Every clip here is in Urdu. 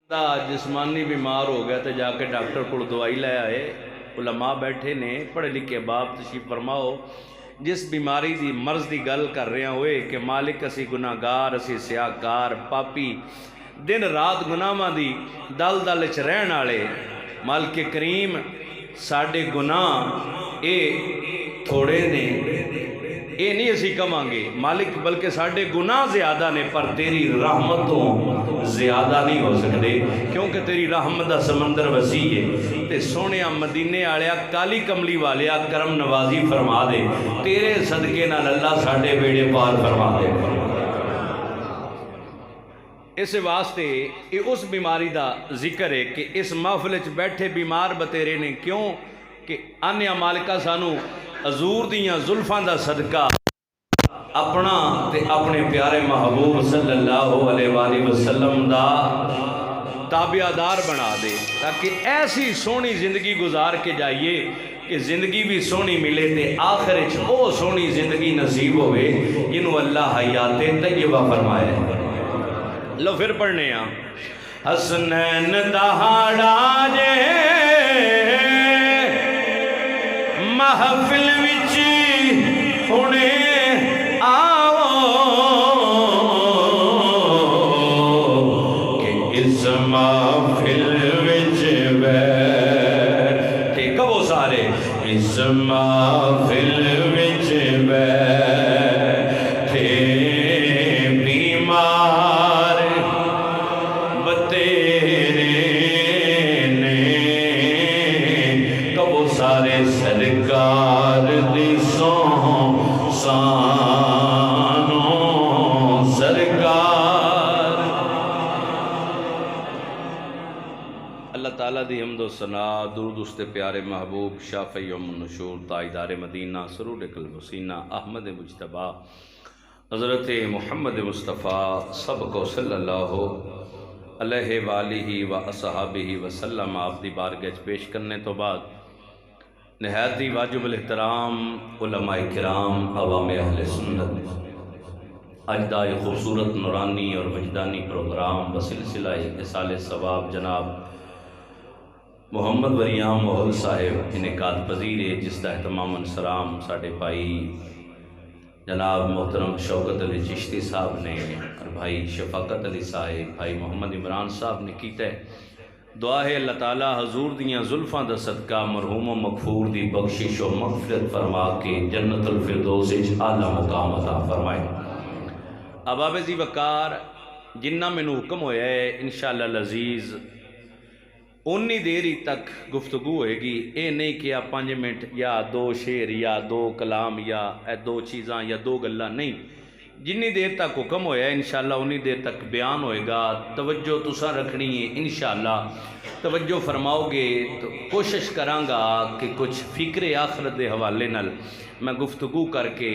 جسمانی بیمار ہو گیا تو جا کے ڈاکٹر کو دوائی لے آئے. علماء بیٹھے نے پڑھے لکھے باپ تشریف فرماؤ جس بیماری دی مرض دی گل کر رہے ہوئے کہ مالک اسی گناہگار اسی سیاہکار پاپی دن رات گناہاں دی دل دل وچ رہن والے مالک کریم ساڈے گناہ اے تھوڑے نے اے نہیں اسی کہاں گے مالک بلکہ ساڈے گناہ زیادہ نے پر تیری رحمتوں زیادہ نہیں ہو سکتے کیونکہ تیری رحمت دا سمندر وسیع ہے. تے سونے مدینے آلیا کالی کملی والیا کرم نوازی فرما دے تیرے صدقے نال اللہ ساڈے بیڑے پار فرما دے. اس واسطے یہ اس بیماری دا ذکر ہے کہ اس محفل وچ بیٹھے بیمار بتیرے نے کیوں کہ آنیا مالکہ سانو حضور دیاں زلفاں دا صدقہ اپنا تے اپنے پیارے محبوب صلی اللہ علیہ وآلہ وسلم دا تابعدار بنا دے تاکہ ایسی سونی زندگی گزار کے جائیے کہ زندگی بھی سونی ملے تے آخر وچ او سونی زندگی نصیب ہوئے جنہوں اللہ حیات طیبہ فرمائے. لو پھر پڑھنے ہیں حسنین دہاڑا جے محفل وچ ہونے آؤ کہ اس محفل وچ بیٹھے کہو سارے اس محفل وچ بیٹھے بیمار بتیرے نے کہو سارے سرکار دی سانو سرکار. اللہ تعالیٰ دی حمد و ثنا درود اس تے پیارے محبوب شافعی یوم النشور تاجدار مدینہ سرور قلب و سینہ احمد مجتبیٰ حضرت محمد مصطفیٰ سب کو صلی اللہ علیہ وآلہ و اصحابہ وسلم آپ دی بارگاہ پیش کرنے تو بعد نہایت ہی واجب الاحترام علماء کرام عوام اہل سنت اجدائے خوبصورت نورانی اور وجدانی پروگرام بسلسلہ اصال ثواب جناب محمد وریام محل صاحب انعقاد پذیر ہے جس کا اہتمام سلام ساڑھے بھائی جناب محترم شوکت علی چشتی صاحب نے اور بھائی شفاقت علی صاحب بھائی محمد عمران صاحب نے کیتا ہے. دعا ہے اللہ تعالیٰ حضور دیاں زلفاں دا صدقہ مرحوم و مغفور دی بخشش و مغفرت فرما کے جنت الفردوس وچ اعلیٰ مقام عطا فرمائے. احباب ذی وقار جنہ میں حکم ہویا ہے انشاءاللہ العزیز انی دیری تک گفتگو ہوئے گی. اے نہیں کہ آپ 5 منٹ یا 2 شعر یا 2 کلام یا 2 چیزاں یا 2 گلاں نہیں جنی دیر تک حکم ہویا ہے انشاءاللہ انی دیر تک بیان ہوئے گا. توجہ تساں رکھنی ہے انشاءاللہ توجہ فرماؤ گے تو کوشش کرانگا کہ کچھ فکر آخرت دے حوالے نال میں گفتگو کر کے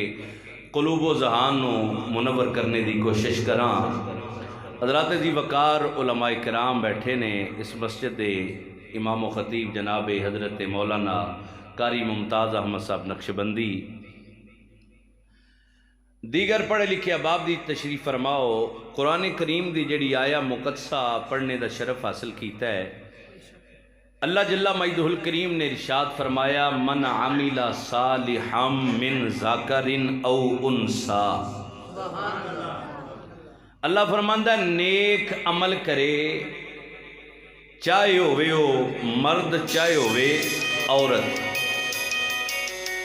قلوب و ذہان نو منور کرنے دی کوشش کراں. حضرات ذی وقار علماء کرام بیٹھے نے اس مسجد دے امام و خطیب جناب حضرت مولانا قاری ممتاز احمد صاحب نقشبندی دیگر پڑھے لکھے احباب دی تشریف فرماؤ. قرآن کریم دی جڑی آیا مقدسہ پڑھنے دا شرف حاصل کیتا ہے. اللہ جل مجدہ الکریم نے ارشاد فرمایا من عمل صالحا من ذکر او انثی. اللہ فرماندہ نیک عمل کرے چاہے ہوئے ہو مرد چاہے ہوئے عورت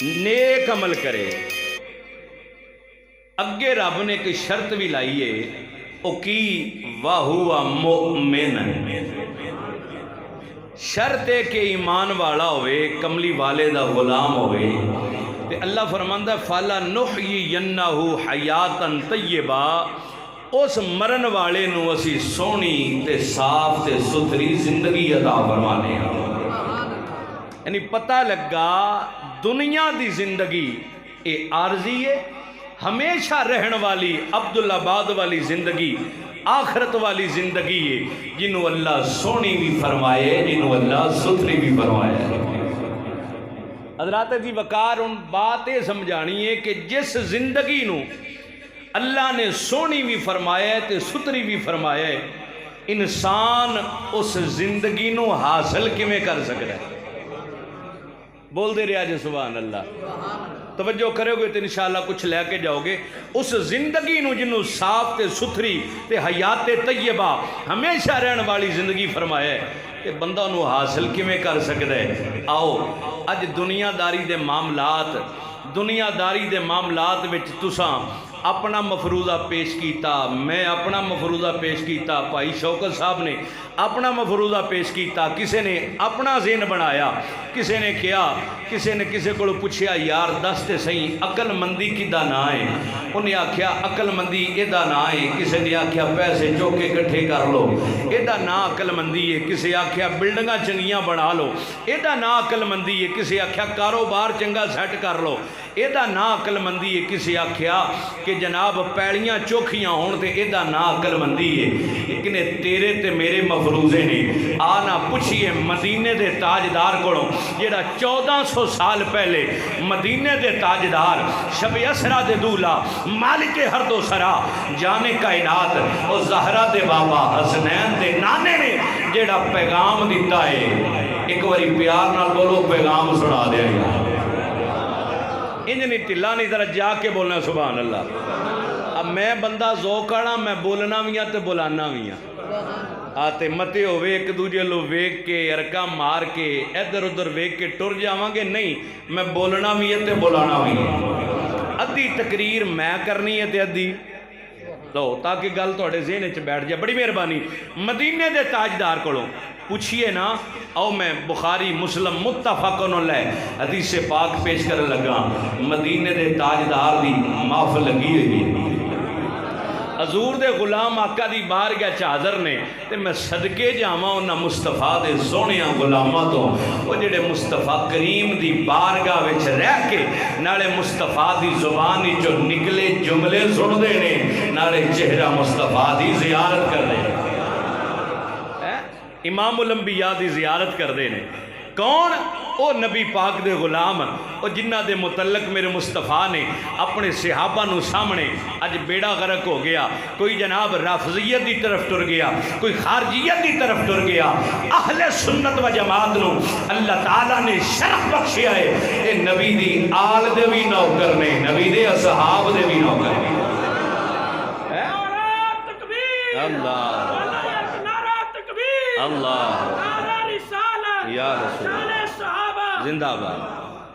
نیک عمل کرے. اگے رب نے ایک شرط بھی لائیے او کی وَهُوَ مُؤْمِنٌ شرط ہے کہ ایمان والا ہوئے کملی والے دا غلام ہوئے. تے اللہ فرماندہ فَلَنُحْيِيَنَّهُ حَيَاتًا طَيِّبَةً اس مرن والے نو اسی سونی تے صاف تے ستھری زندگی عطا فرمانے ہیں. یعنی پتہ لگا دنیا دی زندگی اے عارضی ہے ہمیشہ رہن والی عبدالآباد والی زندگی آخرت والی زندگی ہے جنہوں اللہ سونی بھی فرمائے جنہوں اللہ ستھری بھی فرمائے. حضرات ذی وقار ان بات یہ سمجھانی ہے کہ جس زندگی نو اللہ نے سونی بھی فرمایا ہے تے ستری بھی فرمایا ہے انسان اس زندگی نو حاصل کیویں کر سکتا ہے؟ بول دے رہا جی سبحان اللہ، توجہ کرو گے تو انشاءاللہ کچھ لے کے جاؤ گے۔ اس زندگی نو جنوں صاف تے ستھری تے حیات طیبہ ہمیشہ رہن والی زندگی فرمایا ہے کہ بندہ نو حاصل کیویں کر سکتا ہے۔ آؤ اج دنیا داری دے معاملات وچ تساں اپنا مفروضہ پیش کیتا، میں اپنا مفروضہ پیش کیتا، بھائی شوکت صاحب نے اپنا مفروضہ پیش کیتا، کسے نے اپنا ذہن بنایا، کسے نے کیا، کسے نے کسے کو پوچھیا یار دس تے صحیح عقل مندی کدا نہ ہے، انہیں آکھیا عقل مندی ایدہ نہ ہے، کسے نے آکھیا پیسے چوکے کٹھے کر لو ایدہ نہ عقل مندی ہے، کسے آکھیا بلڈنگاں چنگیاں بنا لو ایدہ نہ عقل مندی ہے، کسے آکھیا کاروبار چنگا سیٹ کر لو ایدہ نہ عقل مندی ہے، کسے آکھیا کہ جناب پیڑیاں چوکھیاں ہون تے ایدہ نہ عقل مندی ہے۔ لیکن تیرے تے میرے مفروضے نے آنا پوچھئے مدینے دے تاجدار کڑوں جیڑا 1400 سال پہلے مدینے دے تاجدار شب اسرا دے دولا مالک ہر دو سرا جانے کائنات اور زہرہ دے بابا حسنین دے نانے نے جیڑا پیغام دیتا ہے۔ ایک واری پیار نہ بولو پیغام سنا دیا گیا انجنی ٹلہ نہیں ذرا جا کے بولنا سبحان اللہ۔ اب میں بندہ ذوق آنا میں بولنا بھی ہاں تے بولانا بھی ہاں آتے متے ہوئے ایک دوجہ لو ویک کے ارکا مار کے ادھر ادھر ویک کے ٹر جاواں گے، نہیں میں بولنا بھی ہے تے بولانا بھی ہے۔ ادھی تقریر میں کرنی ہے تے ادھی لو تاکہ گل توڑے ذہن وچ بیٹھ جائے۔ بڑی مہربانی مدینے دے تاجدار کولوں پوچھئے نا، او میں بخاری مسلم متفقن علیہ حدیث پاک پیش کر لگا، مدینے دے تاجدار دی معاف لگی ہوئی حضور دے غلام آقا دی بارگاہ چ حاضر نے تے میں صدقے جاواں انہاں مصطفیٰ دے سونیاں غلاماں تو وہ جڑے مصطفیٰ کریم دی بارگاہ وچ رہ کے نالے مصطفیٰ دی زبان وچوں نکلے جملے سن دے نے نالے چہرہ مصطفیٰ دی زیارت کر دے امام الانبیاء دی زیارت کر دے نے۔ کون؟ او نبی پاک دے غلام او جنہ دے متعلق میرے مصطفیٰ نے اپنے صحابہ نو سامنے اج بیڑا غرق ہو گیا، کوئی جناب رافضیت دی طرف ٹر گیا، کوئی خارجیت دی طرف ٹر گیا، اہل سنت و جماعت نو اللہ تعالیٰ نے شرف بخشیا ہے اے نبی دی آل دے بھی نوکر نے، نبی دے اصحاب دے بھی نوکر نے۔ اللہ اللہ یا رسول زندہ باد۔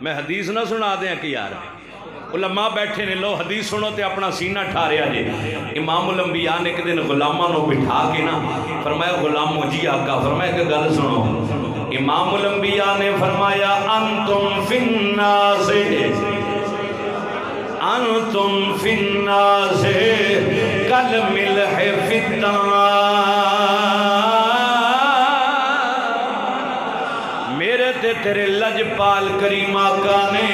میں حدیث نہ سنا دیں کہ یار علماء بیٹھے نے لو حدیث سنو تے اپنا سینہ ٹھاریا جے۔ امام الانبیاء نے ایک دن غلامہ نو بٹھا کے نا فرمایا غلامو جی آقا فرمایا کہ گل سنو۔ امام الانبیاء نے فرمایا انتم فی الناس انتم فی الناس کالملح فی الطعام، تیرے لجپال کریم آقا نے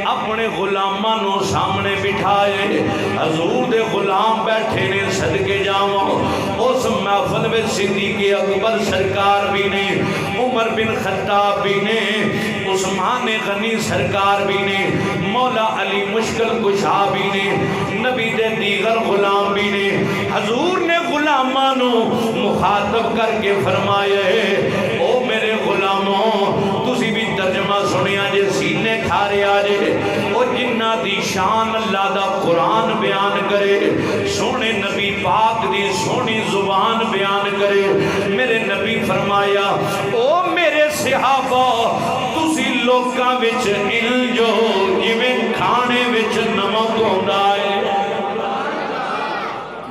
اپنے غلاماں نو سامنے بٹھائے، حضور دے غلام بیٹھے نے صدقے جاواں اس محفل میں صدیق اکبر سرکار بھی نے، عمر بن خطاب بھی نے، عثمان غنی سرکار بھی نے، مولا علی مشکل کشا بھی نے، نبی دے دیگر غلام بھی نے۔ حضور نے غلاماں نو مخاطب کر کے فرمایا ہے او میرے غلاموں تسی بھی ترجمہ سنیا جے سینے کھارے آجے او جنہ دی شان اللہ دا قرآن بیان کرے، سونے نبی پاک دی سونی زبان بیان کرے۔ میرے نبی فرمایا او میرے صحابہ تسی لوکاں وچ انجو جویں کھانے وچ نمک ہوندا ہے۔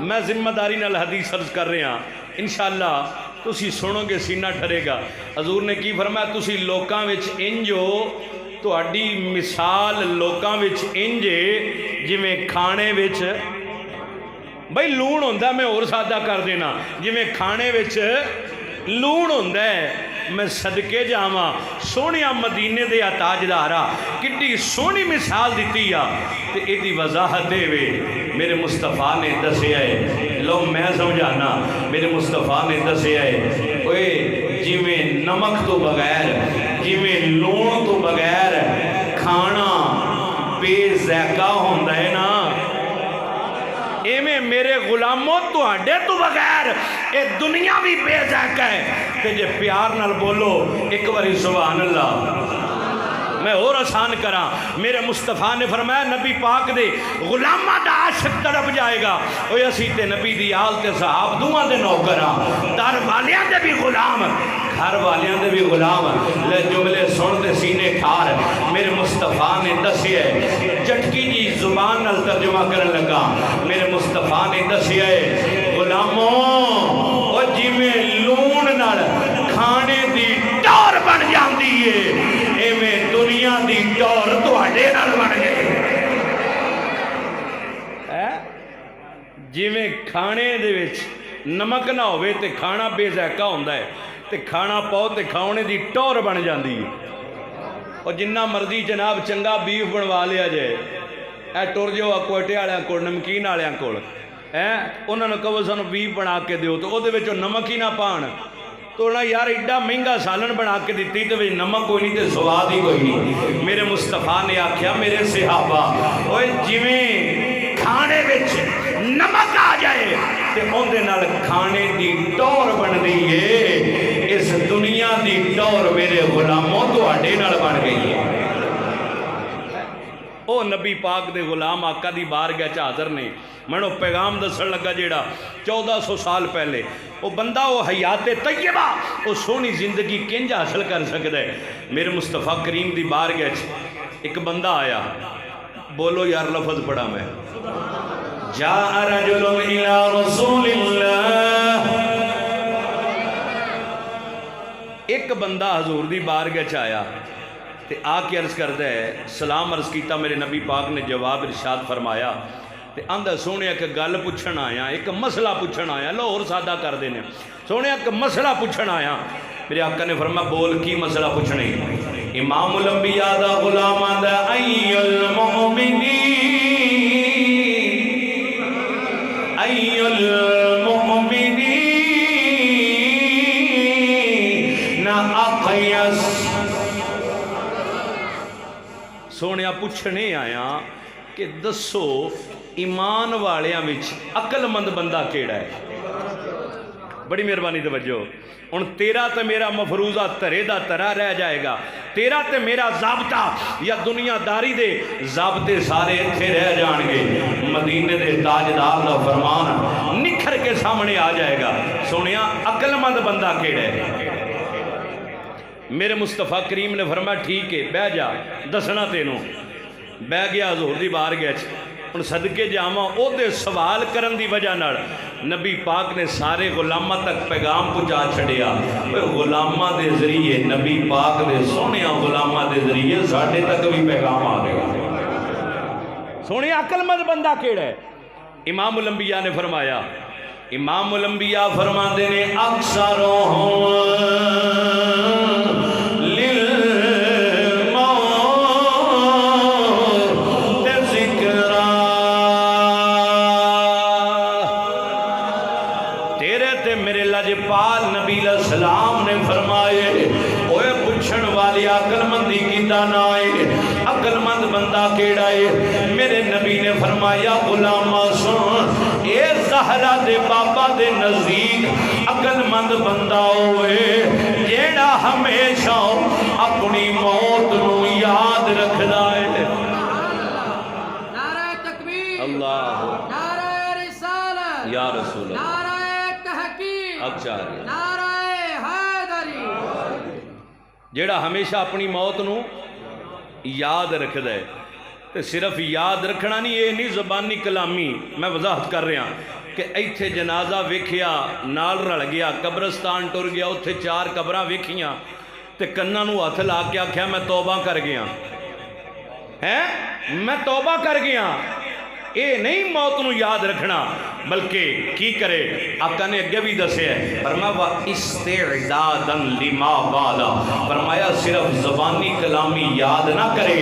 میں ذمہ داری نال حدیث عرض کر رہا ہاں انشاءاللہ تسی سنو گے سینہ ٹھرے گا۔ حضور نے کی فرمایا تسی لوکاں وچ انجو تو اڈی مثال لوکاں وچ انجے جویں کھانے وچ بھئی لون ہوندہ میں اور سادہ کر دینا جویں کھانے وچ لون ہوندہ ہے۔ میں صدقے جاواں سونیا مدینے دے تاجدارا کتنی سونی مثال دیتی ہے تے ایدی وضاحت دے وے میرے مصطفیٰ نے دسے آئے لو میں سمجھانا میرے مصطفیٰ نے دسے آئے اوے جویں نمک تو بغیر جویں لون تو بغیر کھانا بے ذائقہ ہوندہ ہے نا ایویں میرے غلاموں تو ہڈے تو بغیر یہ دنیا بھی بے ذائقہ ہے کہ جے پیار نال بولو ایک باری سبحان اللہ۔ میں اور آسان کرا، میرے مصطفیٰ نے فرمایا نبی پاک دے غلامہ دا عاشق تڑپ جائے گا، اوہ اسی تے نبی دی آل تے صحاب دوہاں دے نوکراں، در والیاں دے بھی غلام، گھر والیاں دے بھی غلام، لے جملے سن دے سینے کھار۔ میرے مصطفیٰ نے دسی ہے جھٹکی جی زبان نال ترجمہ کرن لگا، میرے مصطفیٰ نے دسی ہے غلاموں او جی میں لون نال کھانے دی ٹور بن جاندی ہے، اے میں دنیا دی ٹور تواڈے نال بن گئی۔ جی میں کھانے دے وچ نمک نہ ہوئے تے کھانا بے ذائقہ ہوندا ہے، تے کھانا پاؤ تے کھانے دی ٹور بن جاندی ہے۔ اور جنہ مرضی جناب چنگا بیف بنوا لیا جائے، اے ٹر جو کوئٹے والےاں کول نمکین والےاں کول، انہاں نوں کہو سانوں بیف بنا کے دیو تو او دے وچ نمک ہی نہ پان، تو نہ یار ایڈا مہنگا سالن بنا کے دیتی تو نمک کوئی نہیں تے سواد ہی کوئی نہیں۔ میرے مصطفیٰ نے آکھیا میرے صحابہ اوے جویں کھانے وچ نمک آ جائے تے اوندے نال کھانے دی ٹور بن دی ہے، اس دنیا دی ٹور میرے غلاموں تواڈے نال بن گئی ہے۔ او نبی پاک دے غلام آقا دی بارگاہ چ حاضر نے، میں نو پیغام دسن لگا جیڑا 1400 سال پہلے وہ بندہ وہ حیات طیبہ وہ سونی زندگی کنج حاصل کر سکتا ہے۔ میرے مصطفیٰ کریم دی بارگاہ چ ایک بندہ آیا، بولو یار لفظ پڑھا میں، جاء رجل الى رسول اللہ، ایک بندہ حضور دی بارگاہ چ آیا تے آ کے عرض کرتا ہے، سلام عرض کیتا، میرے نبی پاک نے جواب ارشاد فرمایا تے آندہ سونے ایک گل پوچھن آیا، ایک مسئلہ پوچھن آیا، لو اور سادہ کر دینے، سونے ایک مسئلہ پوچھن آیا۔ میرے آقا نے فرمایا بول کی مسئلہ پوچھنے؟ امام الانبیاء دا غلام دا ای المؤمنین ای المؤمنین اقیس، سونیا پوچھنے آیا کہ دسو ایمان والیاں وچ عقل مند بندہ کیڑا ہے؟ بڑی مہربانی توجہ، ہن تیرا تے میرا مفروضہ ترے دا ترا رہ جائے گا، تیرا تے میرا ضابطہ یا دنیا داری دے ضابطے سارے اتھے رہ جان گے، مدینے دے تاجدار دا فرمان نکھر کے سامنے آ جائے گا۔ سونیا عقل مند بندہ کیڑا ہے؟ میرے مصطفیٰ کریم نے فرمایا ٹھیک ہے بہ جا دسنا تینوں۔ بہ گیا حضور دی بارگاہ چ، ہن صدقے جاواں او دے سوال کرن دی وجہ نال نبی پاک نے سارے غلاماں تک پیغام پہنچا چھڑیا، غلاماں دے ذریعے نبی پاک دے سونیاں غلاماں دے ذریعے ساڈے تک بھی پیغام آ گیا۔ سونے عقل مند بندہ کیڑا ہے؟ امام الانبیاء نے فرمایا، امام الانبیاء فرماندے نے اکثرہم السلام نے فرمائے اوے پوچھن والی عقل مندی کیتا نہ آئے، عقل مند بندہ کیڑا ہے؟ میرے نبی نے فرمایا غلامہ سن، اے زہرا دے بابا دے نزدیک عقل مند بندہ ہوئے جیڑا ہمیشہ اپنی موت نو یاد رکھدا ہے۔ نعرہ تکبیر، اللہ، نعرہ رسالت، یا رسول اللہ، نعرہ تحقیق، اب چاہیے جیڑا ہمیشہ اپنی موت نو یاد رکھ دے، تے صرف یاد رکھنا نہیں، یہ نہیں زبانی کلامی، میں وضاحت کر رہا کہ ایتھے جنازہ ویکھیا نال رل گیا، قبرستان ٹر گیا، اتھے 4 قبراں ویکھیاں تے کناں نو ہتھ لا کے آکھیا میں توبہ کر گیا، میں توبہ کر گیا۔ اے نہیں موت نو یاد رکھنا، بلکہ کی کرے؟ آقا نے اگے بھی دسے ہے، فرمایا وَإِسْتِعْدَادًا لِمَا بَعْدَ، فرمایا صرف زبانی کلامی یاد نہ کرے،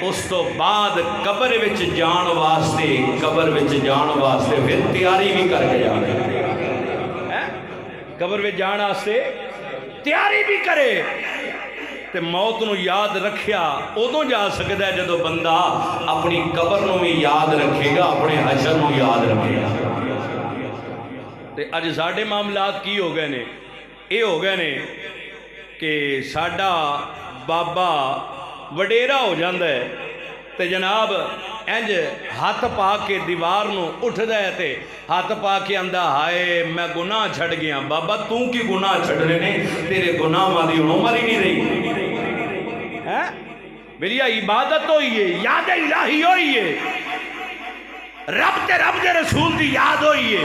اس تو بعد قبر وچ جان واسطے پھر تیاری بھی کر کے جانے، قبر وچ جان واسطے تیاری بھی کرے، تے موت نو یاد رکھیا ادوں جا سکتا ہے جدو بندہ اپنی قبر نو بھی یاد رکھے گا، اپنے حشر نو یاد رکھے گا۔ تے اج ساڈے معاملات کی ہو گئے نے؟ یہ ہو گئے نے کہ ساڈا بابا وڈیرا ہو جاندہ ہے تے جناب انج ہاتھ پا کے دیوار نو اٹھدا ہے تے ہاتھ پا کے آندا ہائے میں گناہ چھڑ گیا۔ بابا تو کی گناہ چھڑنے نے؟ تیرے گناہ والی عمر ہی نہیں رہی ہے۔ میری عبادت ہوئی ہے، یاد الہی ہوئی ہے، رب دے رسول دی یاد ہوئی ہے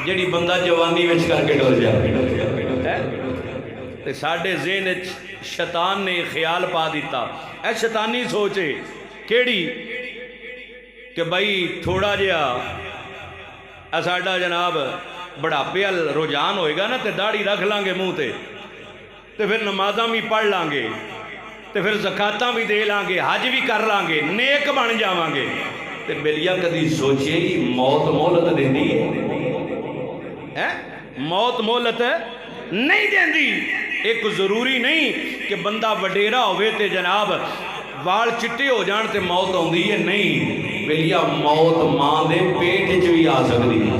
جڑی بندہ جوانی وچ کر کے ڈول جائے۔ تے ساڈے ذہن وچ شیطان نے خیال پا دیتا، اے شیطانی سوچے کیڑی کہ بھائی تھوڑا جہا ساڈا جناب بڑھاپے ال رجحان ہوئے گا نا تے داڑھی رکھ لیں گے منہ تے پھر نمازاں بھی پڑھ لیں گے تے پھر زکاتاں بھی دے لیں گے، حج بھی کر لیں گے، نیک بن جاواں گے۔ تے بلیا کدی سوچے موت مہلت دیندی ہے؟ موت مہلت نہیں دیندی۔ ایک ضروری نہیں کہ بندہ وڈیرا ہوئے تے جناب وال چٹے ہو جان تے موت ہوندی ہے، نہیں بلیا موت ماں دے پیٹ وچ بھی آ سکتی ہے،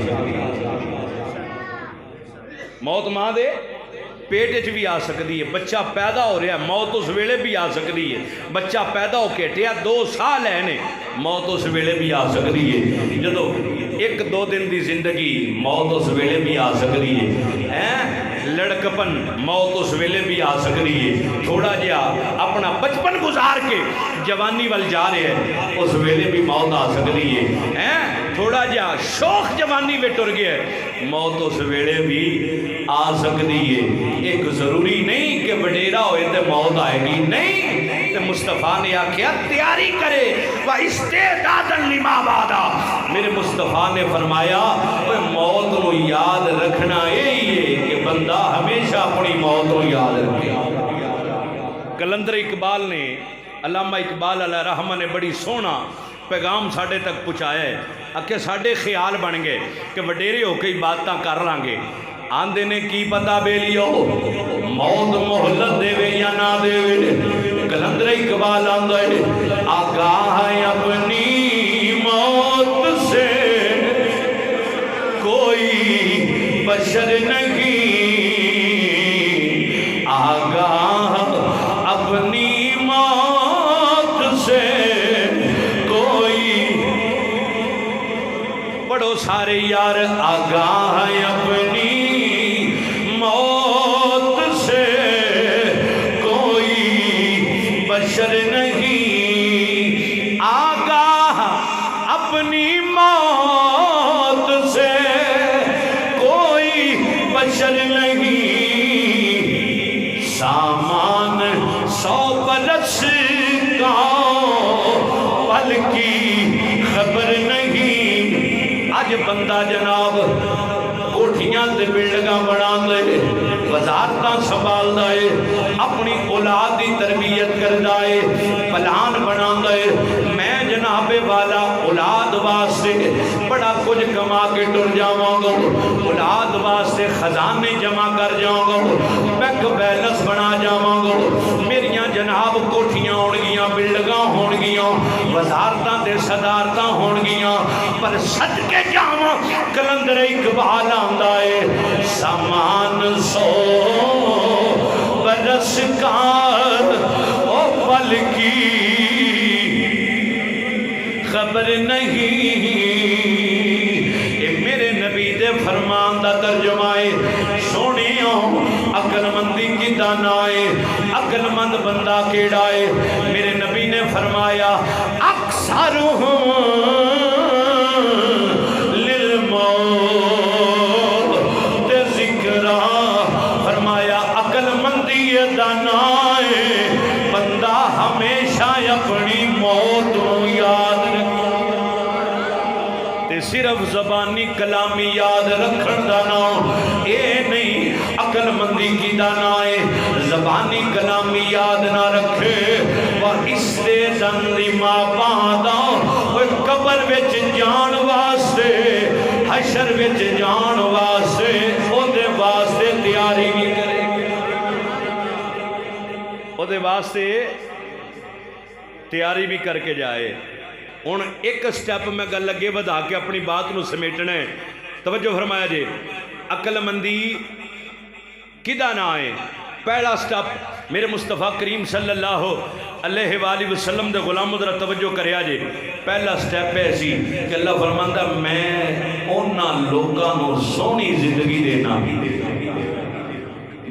موت ماں دے پیٹ وچ بھی آ سکتی ہے۔ بچہ پیدا ہو رہا ہے، موت اس ویلے بھی آ سکتی ہے۔ بچہ پیدا ہو کے ہٹیا 2 سال ہے نے، موت اس ویلے بھی آ سکتی ہے۔ جدو 1-2 دن دی زندگی موت اس ویلے بھی آ سکتی ہے۔ لڑکپن موت اس ویلے بھی آ سکتی ہے۔ تھوڑا جہا اپنا بچپن گزار کے جوانی وال جا رہے ہیں اس ویلے بھی موت آ سکتی ہے۔ تھوڑا جہا شوق جوانی میں ٹر گیا موت اس ویلے بھی آ سکتی ہے۔ ایک ضروری نہیں کہ وڈیرا ہوئے تے موت آئے گی، نہیں۔ تے مصطفیٰ نے آکھیا تیاری کرے وَإِسْتِعْدَادًا لِمَا بَعْدَ۔ میرے مصطفیٰ نے فرمایا موت کو یاد رکھنا یہی ہے کہ بندہ ہمیشہ اپنی موت کو یاد رکھے۔ کلندر اقبال نے، علامہ اقبال علیہ رحمہ نے بڑی سونا پیغام ساڑھے تک پہنچایا ہے کہ ساڑھے خیال بن گئے کہ وڈیرے ہو کے باتاں کر لانگے۔ آندے نے کی پتا بیلیو موت محلت دے وے یا نہ دے وے۔ کلندر اقبال آندہ ہے آگاہ ہے اپنی موت سے کوئی بشر نہیں، آگاہ اپنی موت سے کوئی، پڑھو سارے یار، آگاہ ہے اپنی موت سے کوئی بشر نہیں، آگاہ اپنی موت سے کوئی بشر نہیں، سامان 100 برس کا پل کی خبر نہیں۔ آج بندہ جناب کوٹھیاں تے بلڈنگاں بنا دے، وزارتاں سنبھال دے، اپنی اولاد دی تربیت کر دے، پلان بنا دے، میں جناب والا اولاد واسطے بڑا کچھ کما کے ٹر جاواں گا، اولاد واسطے خزانے جمع کر جاؤں گا، بینک بیلنس بنا جاواں گا، میریاں جناب کوٹھیاں ہون گیاں، بلڈنگاں ہون گیاں، وزارتاں تے صدارتاں ہون گیاں، پر صدقے جاواں کلندر اقبال آندا ہے سامان 100 برس کا او پل کی خبر نہیں۔ اے میرے نبی دے فرمان دا ترجمہ ہے سونیوں عقل مندی کی دانائے، عقل مند بندہ کیڑا ہے؟ میرے نبی نے فرمایا اکثرہم دانائے بندہ ہمیشہ اپنی موت کو یاد رکھے، تے صرف زبانی کلامی یاد رکھن دانا اے نہیں، عقل مندی کی دانائے زبانی کلامی یاد نہ رکھے، وَإِسْتِعْدَادًا لِمَا بَعْدَ، قبر وچ جان واسطے، حشر وچ جان واسطے، او دے واسطے تیاری بھی کرے، دے واسطے تیاری بھی کر کے جائے۔ ان ایک سٹیپ میں گل لگے بدا کے اپنی بات نو سمیٹنا ہے، توجہ فرمایا جے۔ عقل مندی کدا نہ آئے؟ پہلا سٹپ میرے مصطفیٰ کریم صلی اللہ علیہ وآلہ وسلم دے غلام ذرا توجہ کریا جے. پہلا سٹیپ ہے سی کہ اللہ فرماندا میں اونا لوگاں نو سونی زندگی دینا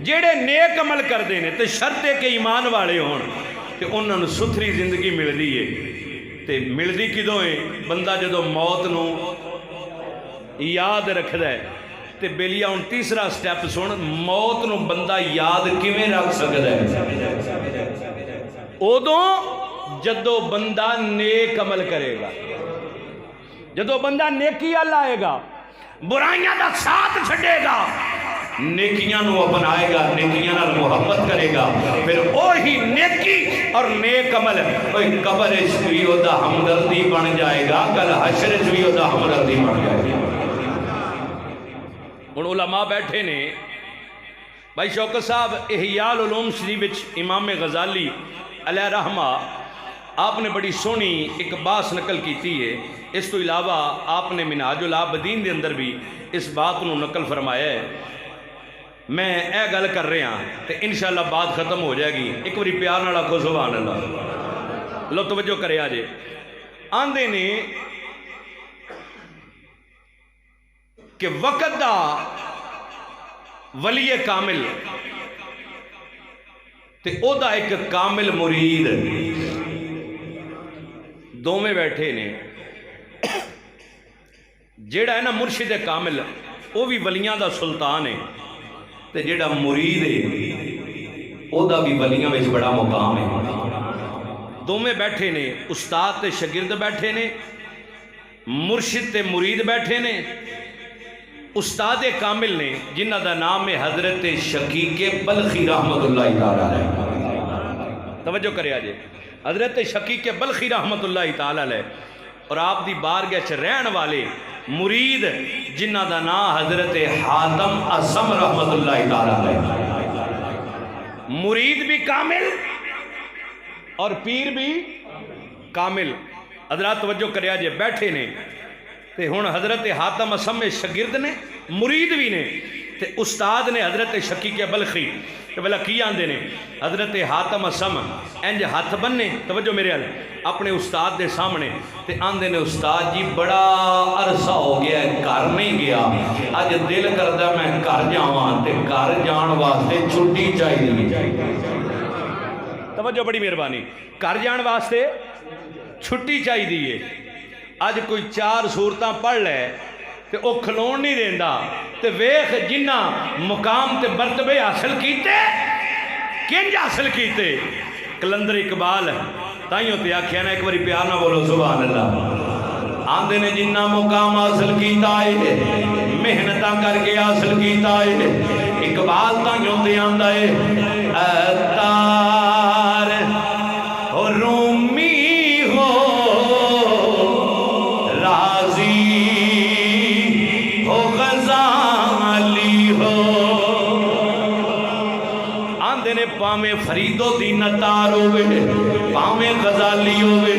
جیڑے نیک عمل کردے نے تے شرط ہے کہ ایمان والے ہون تے انہاں نو ستھری زندگی ملدی ہے. تے ملدی کدوں ہے؟ بندہ جدو موت نو یاد رکھدا ہے. تے بیلیا ہن تیسرا سٹیپ سن، موت نو بندہ یاد کیویں رکھ سکدا ہے؟ ادوں جدو بندہ نیک عمل کرے گا، جدو بندہ نیکی وال آئے گا، برائیاں دا ساتھ چھڈے گا، نیکیاں نو اپنائے گا، نیکیاں نال محبت کرے گا، پھر وہی نیکی اور نیک عمل کوئی قبر بھی دا ہمدردی بن جائے گا، کل حشر بھی دا ہمدردی بن جائے گا. ہن علماء بیٹھے نے، بھائی شوکت صاحب احیاء العلوم شریف وچ امام غزالی علیہ رحمہ آپ نے بڑی سونی ایک بات نقل کیتی ہے. اس تو علاوہ آپ نے منہاج العابدین دے اندر بھی اس بات نو نقل فرمایا ہے. میں اے گل کر رہا ہاں تے انشاءاللہ بات ختم ہو جائے گی. ایک باری پیار نال آکھو سبحان اللہ. لو توجہ کرے آجے. آندے نے کہ وقت دا ولی کامل تے او دا ایک کامل مرید دوویں بیٹھے نے. جیڑا ہے نا مرشد کامل او بھی ولیاں دا سلطان ہے تے جیڑا مرید ہے او دا بھی ولیاں وچ بڑا مقام ہے. دوویں بیٹھے نے، استاد تے شاگرد بیٹھے نے، مرشد تے مرید بیٹھے نے. استاد کامل نے جنہ دا نام ہے حضرت شقیق بلخی رحمت اللہ تعالی علیہ. توجہ کرے آجے. حضرت شقیق بلخی رحمت اللہ تعالی علیہ اور آپ دی بارگاہ وچ رہن والے مرید جنہ دا نام حضرت حاتم اصم رحمت اللہ تعالی علیہ. مرید بھی کامل اور پیر بھی کامل. حضرات توجہ کرے آجے. بیٹھے نے تے ہن حضرت حاتم اصم شاگرد نے، مرید بھی نے، تے استاد نے حضرت شقیق بلخی. کہ بلا کی آندے نے حضرت حاتم اصم انج ہاتھ بننے، توجہ میرے حال اپنے استاد دے سامنے تے آندے نے استاد جی بڑا عرصہ ہو گیا ہے گھر نہیں گیا، اج دل کردہ میں گھر جاواں تے گھر جان واسطے چھٹی چاہیے. توجہ بڑی مہربانی. گھر جان واسطے چھٹی چاہیے. اج کوئی 4 سورتاں پڑھ لے تے او کھلون نہیں دیندا تے ویخ جنہ مقام تے مرتبے حاصل کیتے کنج حاصل کیتے. کلندر اقبال تائیوں تے آکھیا نا ایک باری پیار نہ بولو سبحان اللہ. آندے نے جنہ مقام حاصل کیتا ہے محنتاں کر کے حاصل کیتا ہے. اقبال تائیوں تے آندا ہے اتار ہو رومی ہو پاویں فریدو دی نتار ہوئے، پاویں غزالی ہوئے،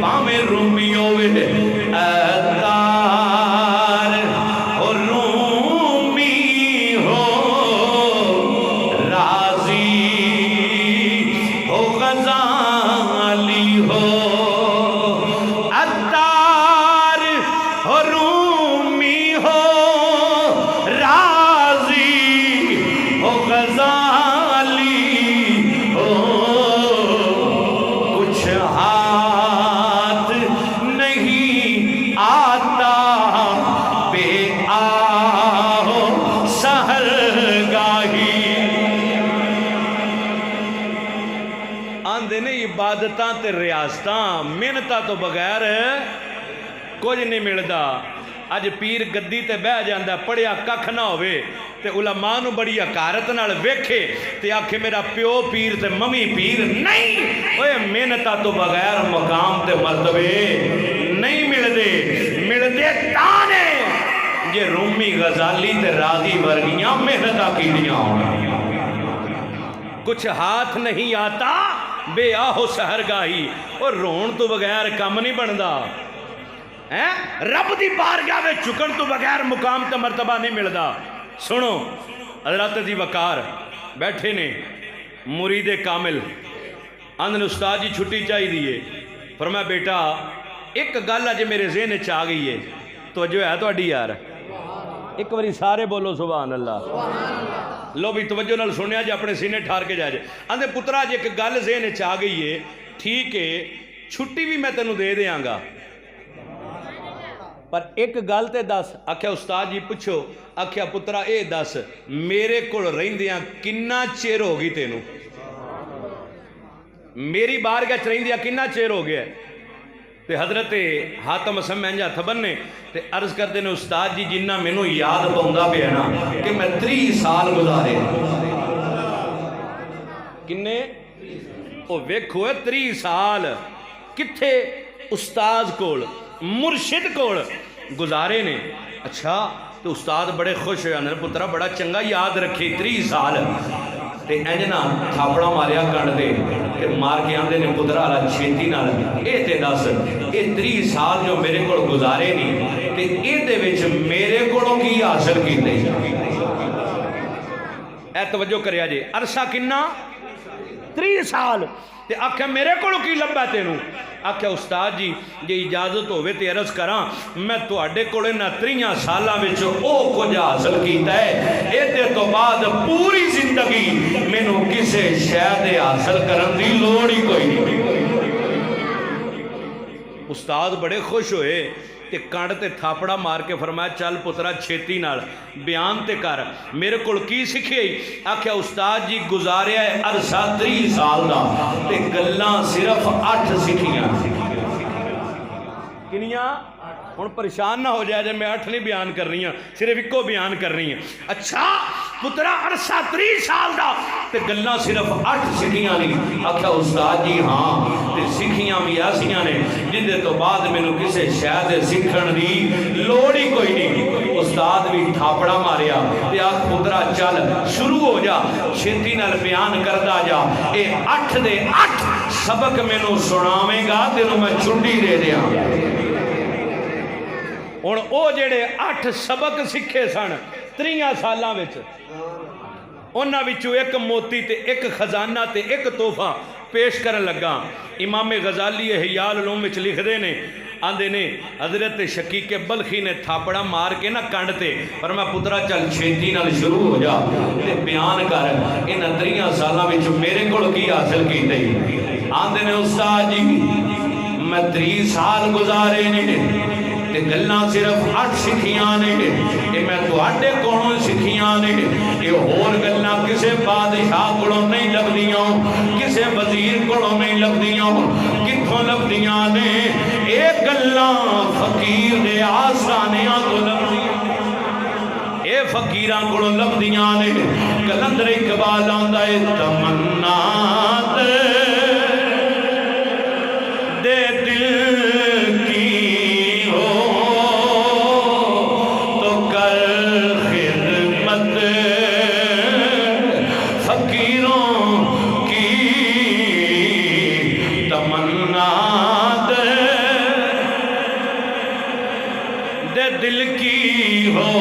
پاویں رومی ہوئے. اتار ہو رومی ہو رازی ہو غزالی ہو. اتار ہو رومی ہو رازی ہو غزالی عبادتاں تے ریاستاں محنتاں تو بغیر کچھ نہیں ملدا. اج پیر گدی تے بہ جاندا پڑھیا ککھ نہ ہوئے تے علماء نو بڑی حقارت نال ویکھے تے آکھے میرا پیو پیر تے ممی پیر. نہیں اوے محنتاں تو بغیر مقام تے مرتبے نہیں ملدے تاں نے جے رومی غزالی تے راضی ورگیاں محنتاں کیتیاں ہون. کچھ ہاتھ نہیں آتا بے آہو سہرگاہی اور رون تو بغیر کم نہیں بندا. رب دی بارگاہ میں چکن تو بغیر مقام تے مرتبہ نہیں ملدا. سنو حضرت جی وقار بیٹھے نے مرید کامل آندھن استاد جی چھٹی چاہی دیئے فرمایا بیٹا ایک گل اج میرے ذہن چ آ گئی ہے توجہ ہے تہاڈی یار ایک باری سارے بولو سبحان اللہ لو بھی توجہ نال سنیا جی اپنے سینے ٹھار کے جائے آندھے پترا جی ایک گل ذہن چ آ گئی ہے ٹھیک ہے چھٹی بھی میں تینوں دے دیاں گا پر ایک گل تے دس آکھیا استاد جی پوچھو آکھیا پترا اے دس میرے کول رہندیاں کنا چیر ہو گئی تینوں میری بارگاہ چ رہندیاں کنا چیر ہو گیا تے حضرت حاتم اسم انجا تھبنے تے عرض کرتے نے استاد جی جنہ مینوں یاد پوندا پیا نا کہ میں 30 سال گزارے کنے او ویکھو 30 سال کتھے استاد کول مرشد کول گزارے نے اچھا تو استاد بڑے خوش ہوئے نے پترا بڑا چنگا یاد رکھے 30 سال تے انج نا تھاپڑا ماریا کنڈ دے تے مار کے آندے نے پترا والا چھیتی نال اے تے دس اے 30 سال جو میرے کول گزارے نہیں تے اے دے وچ میرے کولوں کی حاصل کیتے اے توجہ کریا جے عرصہ کنا 30 سال تے آکھیا میرے کولوں کی لبا تینوں آکھیا استاد جی جے اجازت ہوئے تے عرض کراں میں تواڈے کولے نہ 30 سالاں وچ او کچھ حاصل کیتا ہے اے تو بعد پوری زندگی مینوں کسے شے دے حاصل کرن دی لوڑ ہی کوئی نہیں استاد بڑے خوش ہوئے تے کانڈ تے تھاپڑا مار کے فرمایا چل پترا چھیتی نال بیان تے کر میرے کول کی سکھے آکھیا استاد جی گزاریا ہے عرصہ 30 سال دا تے گلاں صرف 8 سکھیاں کنیاں ہن پریشان نہ ہو جائے جے میں 8 نہیں بیان کر رہی ہوں صرف ایکو بیان کر رہی ہیں اچھا پترا عرصہ 30 سال دا تے گلاں صرف 8 سکھیاں نہیں آکھیا استاد جی ہاں تے سکھیاں بھی ایسیاں نے جن دے تو بعد مینوں کسے شے دے سکھن دی لوڑ ہی کوئی نہیں استاد بھی تھاپڑا ماریا تے آکھ پترا چل شروع ہو جا چھتی نال بیان کردا جا اے 8 دے 8 سبق مینوں سناویں گا تینوں میں چھٹی دے دیاں ہن او جڑے 8 سبق سکھے سن 30 سالاں وچ انہاں وچوں ایک موتی تے ایک خزانہ تے ایک تحفہ پیش کرن لگا امام غزالی احیاء العلوم وچ لکھدے نے آندے نے حضرت شقیق بلخی نے تھاپڑا مار کے نہ کنڈ تے پر میں پترا چل چھیتی نال شروع ہو جا تے بیان کر ان 30 سالاں وچ میرے کول کی حاصل کیتے آندے نے استاد جی میں 30 سال گزارے نے تے گلاں صرف 8 سکھیاں نے اے میں تواڈے کولوں سکھیاں نے اے ہور گلاں کسے بادشاہ کولوں نہیں لبدیاں کسے وزیر کولوں نہیں لبدیاں کتھوں لبدیاں نے اے گلاں فقیر دے آسانیاں تو لبدیاں اے فقیراں کولوں لبدیاں نے کلندر اقبال آندا اے تمنا دے دل کی دل کی ہو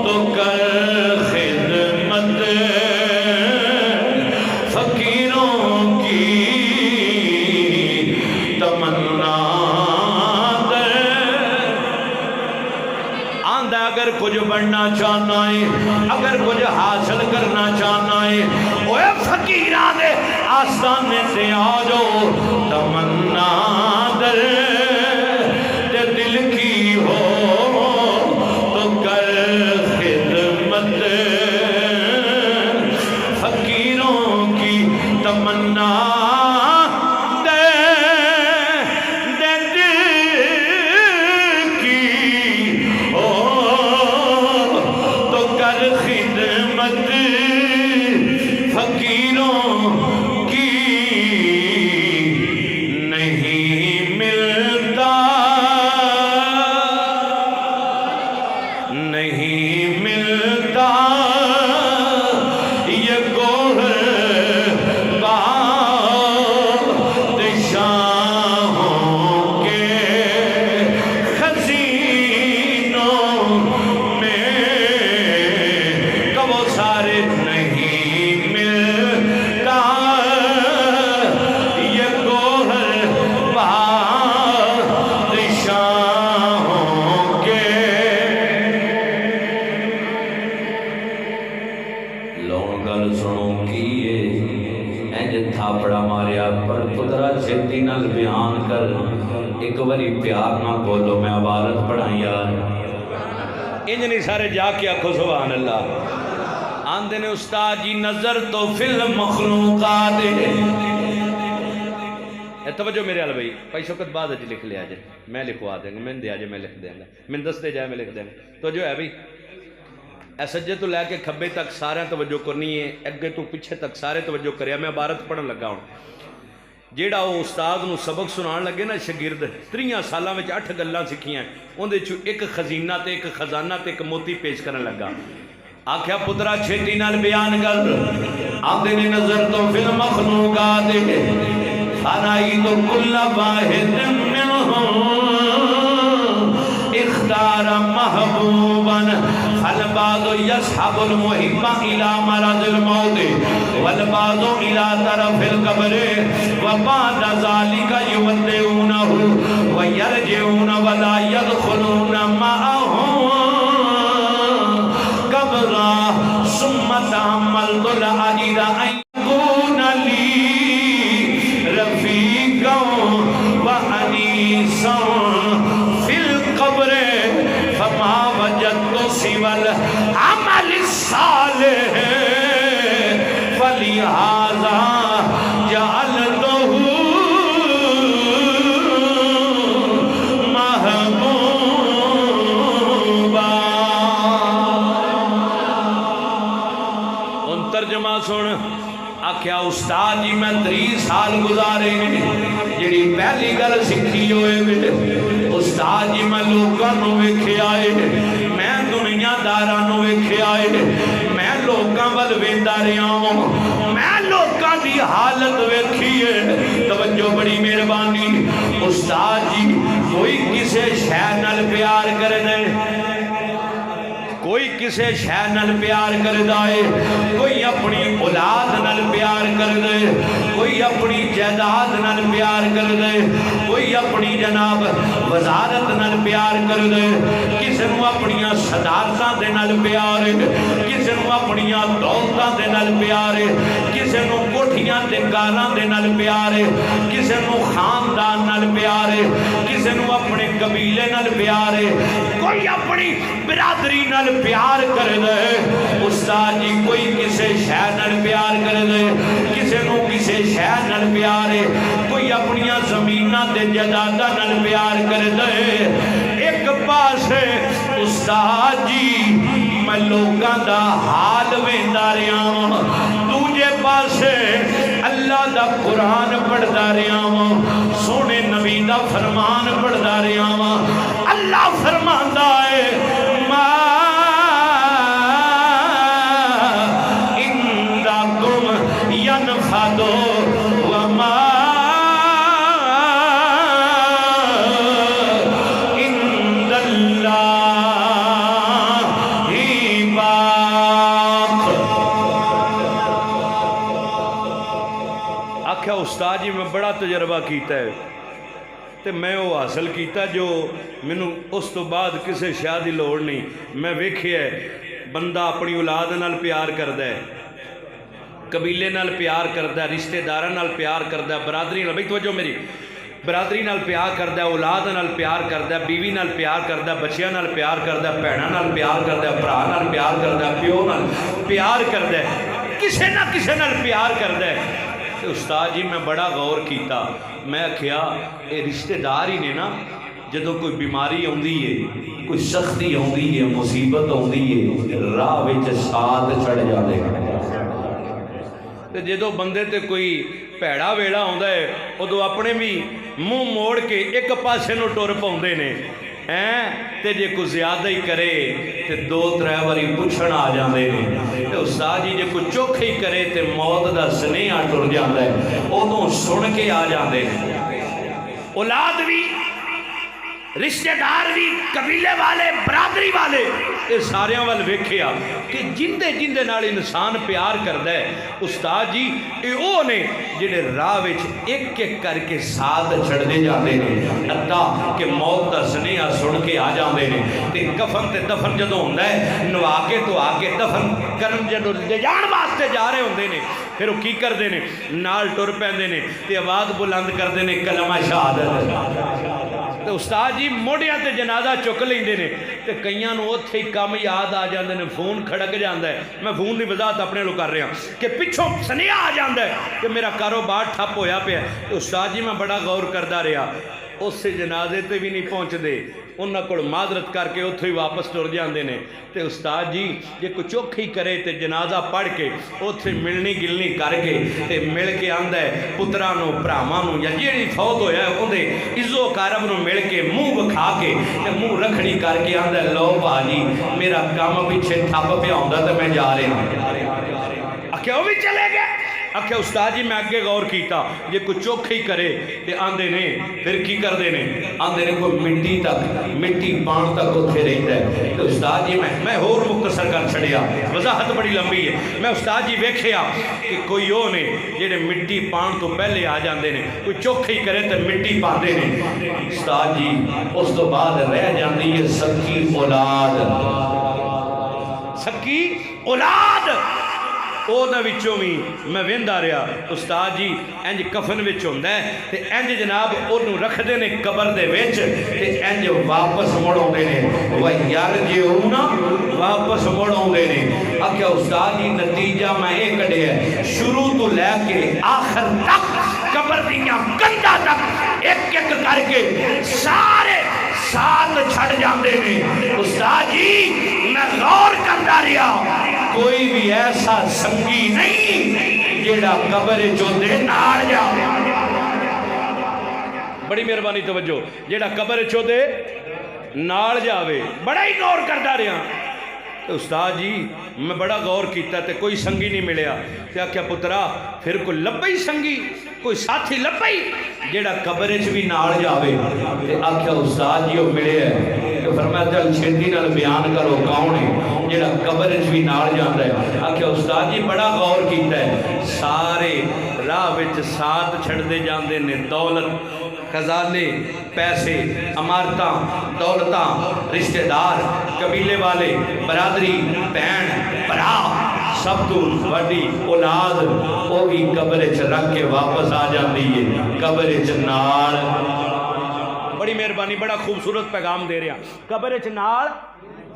تو کر خدمت فقیروں کی تمنا دے آندہ اگر کچھ بڑھنا چاہنا ہے اگر کچھ حاصل کرنا چاہنا ہے اوے فقیران دے آستانے سے آ جاؤ تمنا دے دل کی ہو تو کر خدمت فقیروں کی تمنا دے دل کی ہو تو کر خدمت فقیروں کی نہیں ملتا نہیں ملتا یہ گوہر بادشاہوں کے خزینوں میں گل سنو کی انج تھاپڑا ماریا پر پترا چھتی نال بیان کر ایک باری پیار نہ بولو میں عبارت پڑھائی یار انج نہیں سارے جا کے آکھو سبحان اللہ آندے نے استاد جی نظر تو فی المخلوقات توجہ میرے حال بھائی پائی شوکت بعد اج لکھ لیا جائے میں لکھوا دیں گا میں دیا جائے میں لکھ دیں گا میں دس دے جائے میں لکھ دیں گا تو جو ہے بھائی اے سجے تو لے کے کھبے تک سارے توجہ کرنی ہے اگے تو پیچھے تک سارے توجہ کریا میں عبارت پڑھن لگا ہوں جیڑا وہ استاد نو سبق سنان لگے نا شگرد 3 سالاں وچ 8 گلاں سکھیاں اون دے چوں ایک خزینہ تے ایک خزانہ تے ایک موتی پیش کرن لگا آکھیا پترا چھتی نال بیان کر آندے نے نظر تو فی المخلوقات فرائیت کل واحد منہم اختار محبوبا فالبعض یصحب المحب الى مرض الموت والبعض الى طرف القبر وبعد ذلك يودعونه ويرجعون ولا يدخلون معهم قبرا ثم تأملت لأجد أن يكون لي رفيقا وأنيسا في القبر فما وجدت سوى العمل الصالح فلهذا جعلته محبوبا ان ترجمہ سن آکھیا استاد جی میں 3 سال گزارے جڑی پہلی گل سکھی ہوئے استاد جی میں لوگاں نو ویکھیا اے میں دنیا داراں نو ویکھیا اے میں لوگاں ول ویندا رہیا ہوں میں لوگاں دی حالت ویکھی اے توجہ بڑی مہربانی استاد جی کوئی کسے شے نال پیار کردا ہے کوئی کسے شے نال پیار کردا ہے کوئی اپنی اولاد نال پیار کردا ہے کوئی اپنی جائیداد نال پیار کردا ہے کوئی اپنی جناب وزارت نال پیار کردا ہے کسے نو اپنی صدارتاں دے نال پیار ہے کسے نو اپنی دولتاں دے نال پیار ہے کسے نو کوٹھیاں تے کاراں دے نال پیار ہے کسے نو خاندان نال پیار ہے کسے نو اپنے قبیلے نال پیار ہے کوئی اپنی برادری نال پیار کر دے استاد جی کوئی کسے شے نال پیار کر دے کسے نو کسے شے نال پیار ہے کوئی اپنی زمیناں تے جائیداداں نال پیار کر دے ایک پاسے استاد جی میں لوگاں دا حال ویندا رہیا ہوں دوجے پاسے اللہ دا قرآن پڑھدا رہیا ہوں سونے نبی دا فرمان پڑھدا رہیا ہوں اللہ فرماندا ہے استاد جی میں بڑا تجربہ کیتا ہے تے میں وہ حاصل کیتا جو مینوں اس تو بعد کسے شاہ دی لوڑ نہیں میں ویکھیا ہے بندہ اپنی اولاد نال پیار کردا ہے قبیلے نال پیار کردا ہے رشتہ داراں نال پیار کردا ہے برادری نال بھئی توجہ میری برادری نال پیار کردا ہے اولاد نال پیار کردا ہے بیوی نال پیار کردا ہے بچیاں نال پیار کردا ہے بھیناں نال پیار کردا ہے بھرا نال پیار کردا ہے پیو نال پیار کردا ہے کسے نہ کسے نال پیار کردا ہے استاد جی میں بڑا غور کیتا میں کیا اے رشتہ دار ہی نے نا جدو کوئی بیماری ہوندی ہے کوئی سختی ہوندی ہے مصیبت ہوندی ہے راہ وچ ساتھ چڑھ جاندے تے جدو بندے تے کوئی پیڑا ویڑا ہوندا ہے ادو اپنے بھی منہ موڑ کے ایک پاسے نو ٹر پاؤندے نے تے جے کوئی زیادہ ہی کرے تے 2-3 واری پوچھن آ جاندے نے تے استاد جی جے کوئی چوکھ ہی کرے تے موت دا سنیہا ٹر جاندا ہے اودوں سن کے آ جاندے نے اولاد بھی رشتہ دار بھی قبیلے والے برادری والے یہ سارے وال ویکھیا کہ جندے جندے نال انسان پیار کردا ہے استاد جی یہ وہ نے جڑے راہ وچ ایک ایک کر کے ساتھ چڑھتے جاندے نے حتیٰ کہ موت دا سنیہا سن کے آ جاندے نے تے کفن تے دفن جدوں ہوندا ہے نوا کے تو آ کے دفن کرن جدوں لے جان واسطے جا رہے ہوندے نے پھر وہ کی کردے نے نال ٹر پیندے نے تے آواز بلند کردے نے کلمہ شہادت تے استاد جی موڑیاں تے جنازہ چک لیندے نے تے کئیاں نوں اوتھے ہی کم یاد آ جاندے نے فون کھڑک جاندا ہے میں فون دی وضاحت اپنے لو کر رہا کہ پچھوں سنیا آ جاندا ہے کہ میرا کاروبار ٹھپ ہویا پیا تے استاد جی میں بڑا غور کردا رہا اس جنازے تے بھی نہیں پہنچ دے انہاں کول معذرت کر کے اتھوں ہی واپس ٹر جاندے نے تے استاد جی جے کوئی چوکھی کرے تے جنازہ پڑھ کے اتھے ملنی گلنی کر کے تے مل کے آندا ہے پتراں نوں بھراواں نوں یا جیڑی فوت ہویا ہے اودے عزت و کرم نوں مل کے منہ وکھا کے تے منہ رکھڑی کر کے آندا ہے لو بھاجی میرا کام پیچھے ٹھپ پیا ہوندا تے میں جا رہا ہوں آکھیا وہ بھی چلے گئے آکھیا استاد جی میں اگے غور کیتا جے کوئی چوکھی کرے تے آندے نے پھر کی کردے نے آندے نے کوئی مٹی تک مٹی پان تک اتھے رہتا ہے تو استاد جی میں اور مختصر کر چھڑیا وضاحت بڑی لمبی ہے میں استاد جی ویکھیا کہ کوئی وہ نے جڑے مٹی پان تو پہلے آ جاندے نے کوئی چوکھی کرے تے مٹی پاندے نے استاد جی اس تو بعد رہ جاندی ہے سکی اولاد سکی اولاد اوہداں وچوں بھی میں ویندا رہا استاد جی انج کفن وچ ہوندا ہے تے انج جناب اونوں رکھدے نے قبر دے وچ تے انج واپس مڑ اوندے نے وہ یار جی ہونا واپس مڑ اوندے نے آکھیا استاد جی نتیجہ میں اے کڈیا ہے شروع تو لے کے آخر تک قبر دیاں کنڈاں تک ایک ایک کر کے سارے ساتھ چھڑ جاندے نے استاد جی میں غور کردا رہا کوئی بھی ایسا سنگی نہیں جیڑا قبر چوندے نال جا بڑی مہربانی توجہ جیڑا قبر چوندے نال جاوے بڑا ہی غور کردا رہا استاد جی میں بڑا غور کیتا تے کوئی سنگی نہیں ملیا تے آکھیا پترا پھر کوئی لبئی سنگی کوئی ساتھی لبئی جیڑا قبر چ بھی نال جاوے تے آکھیا استاد جی وہ ملے ہے کہ فرمایا چل چھتی نال بیان کرو کون ہے جیڑا قبر چ بھی نال جاندا ہے آکھیا استاد جی بڑا غور کیتا ہے سارے راہ وچ ساتھ چھڑدے جاندے نے دولت خزانے پیسے عمارتاں دولتاں رشتہ دار قبیلے والے برادری بہن بھرا سب تو وڈی اولاد وہ بھی قبر چ رکھ کے واپس آ جاندی ہے قبر چ نال بڑی مہربانی بڑا خوبصورت پیغام دے رہا قبر چ نال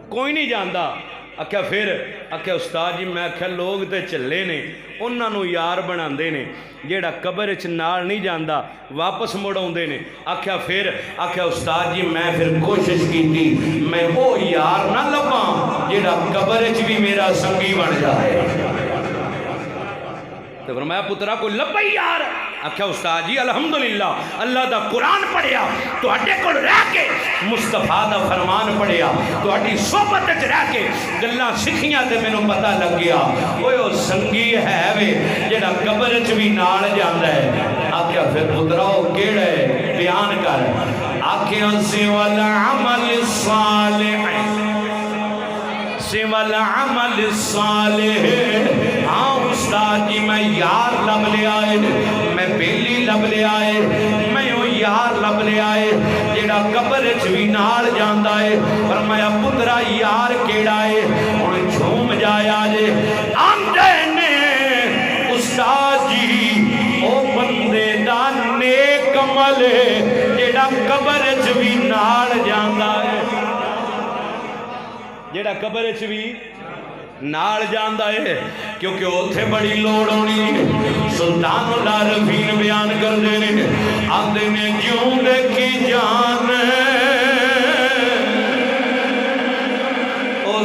کوئی نہیں جاندا آکھیا پھر آکھیا استاد جی میں آکھیا لوگ تے چلے نے انہاں نوں یار بناندے نے جیڑا قبر چ نال نہیں جاندا واپس مڑ اوندے نے آکھیا پھر آکھیا استاد جی میں پھر کوشش کیتی میں او یار نہ لباں جیڑا قبر چ بھی میرا سنگی بن جائے تو فرمایا پترا کوئی لبئی یار آکھیا استاد جی الحمدللہ اللہ دا قرآن پڑھیا تو اڈے کول رہ کے مصطفیٰ دا فرمان پڑھیا تو اڈی صحبت وچ رہ کے گلاں سکھیاں تے مینوں پتہ لگ گیا اوے او سنگی ہے وے جیڑا قبر وچ بھی نال جاندا ہے آکھیا پھر پترا او کیڑا ہے بیان کر آکھیا سوا العمل الصالح سوا العمل الصالح ہاں استاد جی میں یار لب لے آئے میں بیلی لب لے آئے میں وہ یار لب لے آئے جیڑا قبر چ بھی نال جاندا ہے فرمایا پترا یار کیڑا ہے ہن جھوم جایا جے آندے نے استاد جی او بندے دا نیک عمل جیڑا قبر چ بھی نال جاندا ہے جیڑا قبر چ بھی نال جاندا ہے کیونکہ اوتھے بڑی لوڑ ہونی ہے سلطان العارفین بیان کردے نے آندے نے جیوں دیکھی جان او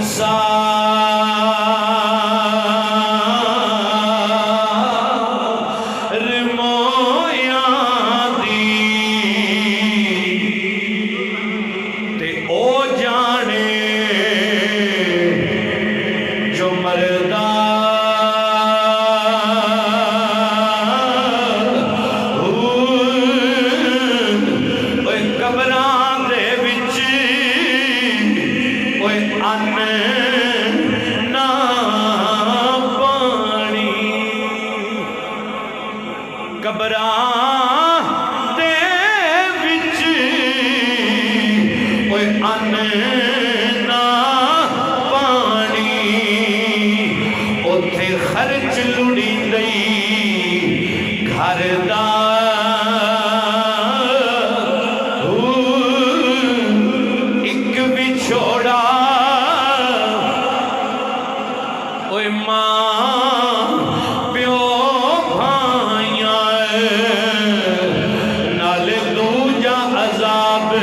اوتھے خرچ لڑی دئی گھر دا ایک بچھوڑا اوے ماں پیو بھائیاں نال دوجا عذاب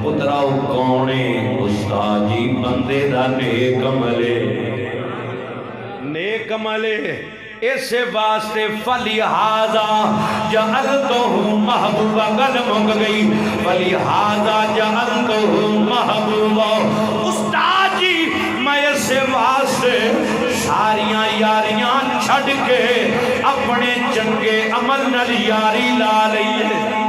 پتراؤ کونے استاد جی بندے دا نیک عملے نیک عملے اسے واسطے فلہذا جعلتہ محبوبہ گل مک گئی فلہذا جعلتہ محبوبہ استاد جی میں اسے واسطے ساریاں یاریاں چھڑ کے اپنے چنگے عمل نال یاری لا لئیے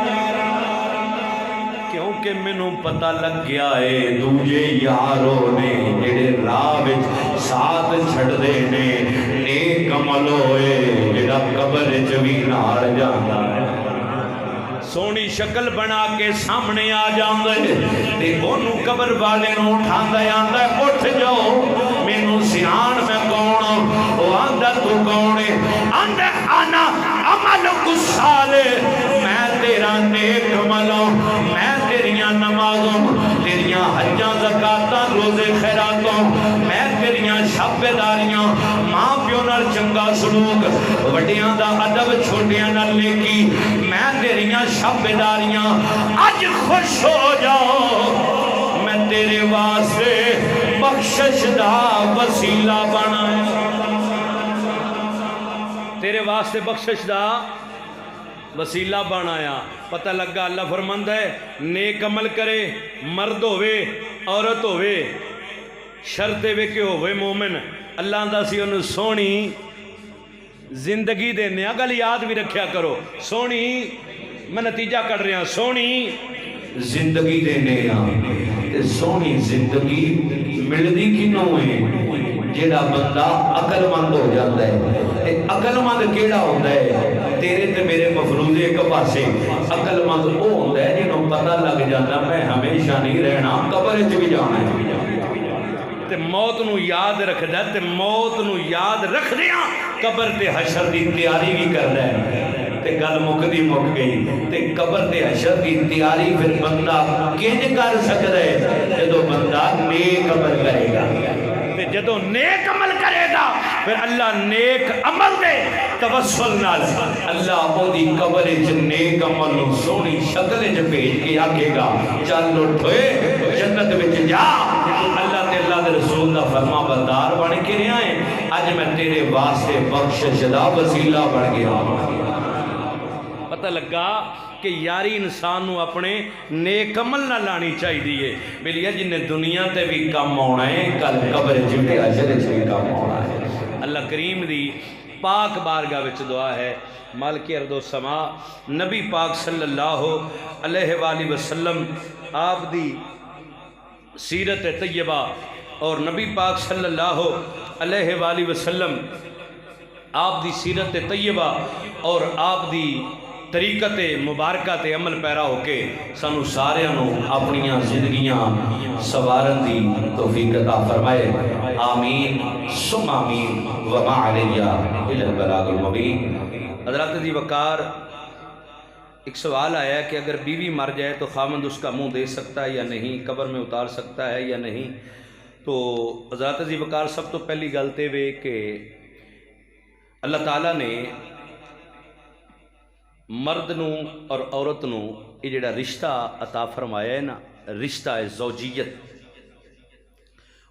کہ منوں پتہ لگ گیا ہے دوجے یاروں نے جڑے راہ وچ ساتھ چھڑ دے نے نیک عمل ہوئے جڑا قبر وچ وی نال جاندا ہے سونی شکل بنا کے سامنے آ جاندے تے اونوں قبر والے نوں اٹھاندا آندا اٹھ جاؤ مینوں سیان میں کون او آندا تو کون ہے آندا انا عمل صالح میں تیرا نیک عمل میں تیریاں نمازوں تیریاں حجاں زکاتاں روزے خیراتوں میں تیریاں شب بیداریاں ماں پیو نال چنگا سلوک وڈیاں دا ادب چھوٹیاں نال نیکی میں تیریاں شب بیداریاں اج خوش ہو جاؤ میں تیرے واسطے بخشش دا وسیلہ بنایا تیرے واسطے بخشش دا وسیلہ بنایا پتہ لگا اللہ فرماندہ ہے نیک عمل کرے مرد ہوئے عورت ہوئے شرط وے کہ ہوئے مومن اللہ اندہ سی انہوں سونی زندگی دینے اگل یاد بھی رکھیا کرو سونی میں نتیجہ کر رہا سونی زندگی دینے سونی زندگی ملدی کنوں ہے جیڑا بندہ عقل مند ہو جاتا ہے عقل مند کیڑا ہوتا ہے تیرے تے میرے مفروضے ایک پاسے عقل مند وہ ہوتا ہے جنہوں پتہ لگ جاتا میں ہمیشہ نہیں رہنا قبر وچ بھی جانا ہے تے موت نو یاد رکھ دے تے موت نو یاد رکھ دیاں قبر تے حشر دی تیاری بھی کر دے تے گل مکدی مک گئی تے قبر تے حشر دی تیاری پھر بندہ کینج کر سکتا ہے جدو بندہ نیک عمل کرے گا تے جدو نیک عمل کرے گا پھر اللہ نیک عمل دے توسل نال اللہ او دی قبر وچ نیک عمل نو سونی شکل وچ بھیج کے آکھے گا چل اٹھے جنت وچ جا اللہ تے اللہ دے رسول دا فرما بردار بن کے رہیا ہے اج میں تیرے واسطے بخشش دا وسیلہ بن گیا پتہ لگا کہ یاری انسان نو اپنے نیک عمل نہ لانی چاہی دیئے ملیا جن نے دنیا تے بھی کم ہونا ہے کل قبر جھٹے عشر بھی کم ہونا ہے اللہ کریم دی پاک بارگاہ وچ دعا ہے مالک ارض و سما نبی پاک صلی اللہ علیہ وآلہ وسلم آپ دی سیرت طیبہ اور نبی پاک صلی اللہ علیہ وآلہ وسلم آپ دی سیرت طیبہ اور آپ دی طریقت مبارکہ تے عمل پیرا ہو کے سانو سارے اپنیاں زندگیاں سوارن دی توفیق عطا فرمائے آمین ثم آمین وما علیہ الا البلاغ المبین حضرات دی وقار ایک سوال آیا ہے کہ اگر بیوی مر جائے تو خاوند اس کا منہ دے سکتا ہے یا نہیں قبر میں اتار سکتا ہے یا نہیں تو حضرات دی وقار سب تو پہلی گلتے ہوئے کہ اللہ تعالیٰ نے مرد نو اور عورت نو یہ جڑا رشتہ عطا فرمایا ہے نا رشتہ زوجیت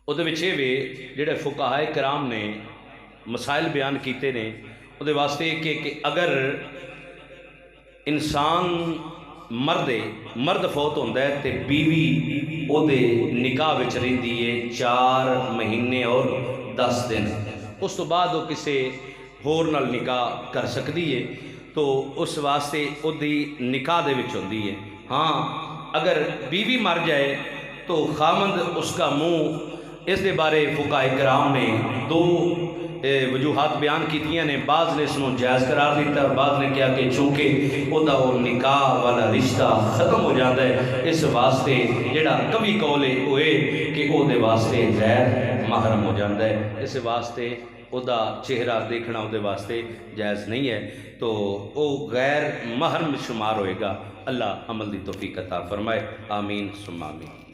او دے وچ وے جڑے فقہائے کرام نے مسائل بیان کیتے نے او دے واسطے کہ اگر انسان مرد فوت ہوتا ہے تو بیوی او دے نکاح وچ رہندی ہے 4 مہینے اور 10 دن، اس تو بعد وہ کسے ہور نال نکاح کر سکتی ہے، تو اس واسطے او دی نکاح دے وچ ہوندی ہے۔ ہاں اگر بیوی مر جائے تو خامند اس کا منہ، اس دے بارے فقہاء کرام نے 2 وجوہات بیان کیتیاں نے، بعض نے اس کو جائز قرار دیتا اور بعض نے کہا کہ چونکہ او دا وہ نکاح والا رشتہ ختم ہو جاتا ہے، اس واسطے جڑا قوی قول ہے وہ کہ او دے واسطے غیر محرم ہو جاتا ہے، اس واسطے او دا چہرہ دیکھنا او دے واسطے جائز نہیں ہے، تو او غیر محرم شمار ہوئے گا۔ اللہ عمل دی توفیق عطا فرمائے، آمین ثم آمین۔